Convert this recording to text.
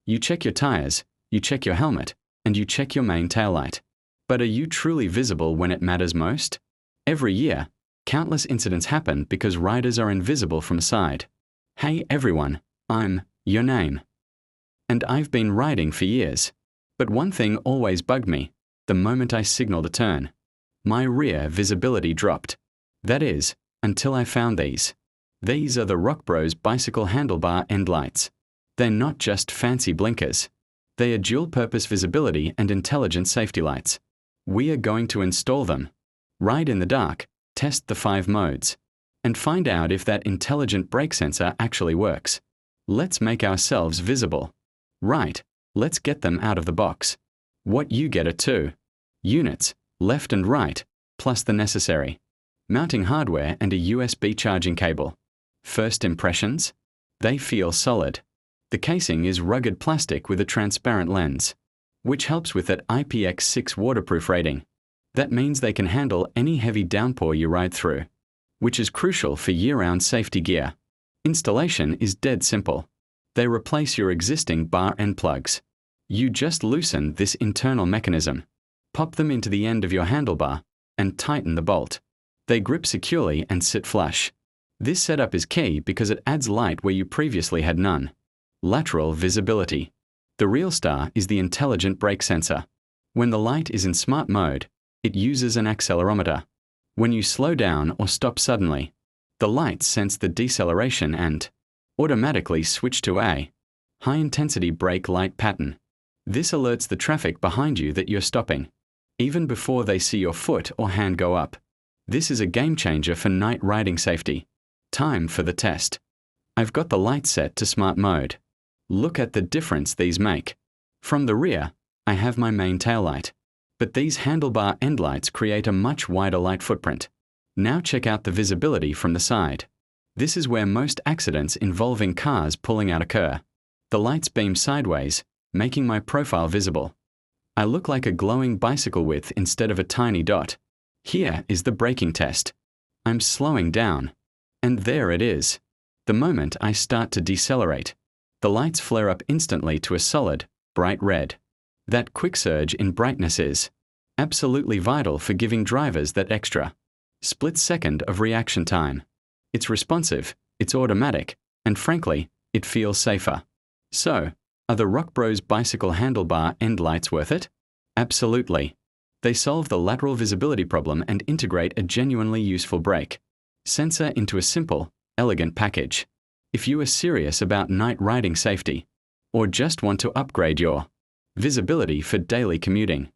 You check your tires, you check your helmet, and you check your main taillight. But are you truly visible when it matters most? Every year, countless incidents happen because riders are invisible from the side. Hey everyone, I'm your name. And I've been riding for years. But one thing always bugged me: the moment I signaled a turn, my rear visibility dropped. That is, until I found these. These are the ROCKBROS bicycle handlebar end lights. They're not just fancy blinkers. They are dual-purpose visibility and intelligent safety lights. We are going to install them, ride in the dark, test the 5 modes, and find out if that intelligent brake sensor actually works. Let's make ourselves visible. Right, let's get them out of the box. What you get are 2 units, left and right, plus the necessary mounting hardware and a USB charging cable. First impressions? They feel solid. The casing is rugged plastic with a transparent lens, which helps with that IPX6 waterproof rating. That means they can handle any heavy downpour you ride through, which is crucial for year-round safety gear. Installation is dead simple. They replace your existing bar end plugs. You just loosen this internal mechanism, pop them into the end of your handlebar, and tighten the bolt. They grip securely and sit flush. This setup is key because it adds light where you previously had none. Lateral visibility. The real star is the intelligent brake sensor. When the light is in smart mode, it uses an accelerometer. When you slow down or stop suddenly, the lights sense the deceleration and automatically switch to a high-intensity brake light pattern. This alerts the traffic behind you that you're stopping, even before they see your foot or hand go up. This is a game changer for night riding safety. Time for the test. I've got the light set to smart mode. Look at the difference these make. From the rear, I have my main taillight, but these handlebar end lights create a much wider light footprint. Now check out the visibility from the side. This is where most accidents involving cars pulling out occur. The lights beam sideways, making my profile visible. I look like a glowing bicycle width instead of a tiny dot. Here is the braking test. I'm slowing down. And there it is. The moment I start to decelerate, the lights flare up instantly to a solid, bright red. That quick surge in brightness is absolutely vital for giving drivers that extra split second of reaction time. It's responsive, it's automatic, and frankly, it feels safer. So, are the ROCKBROS bicycle handlebar end lights worth it? Absolutely. They solve the lateral visibility problem and integrate a genuinely useful brake sensor into a simple, elegant package. If you are serious about night riding safety, or just want to upgrade your visibility for daily commuting,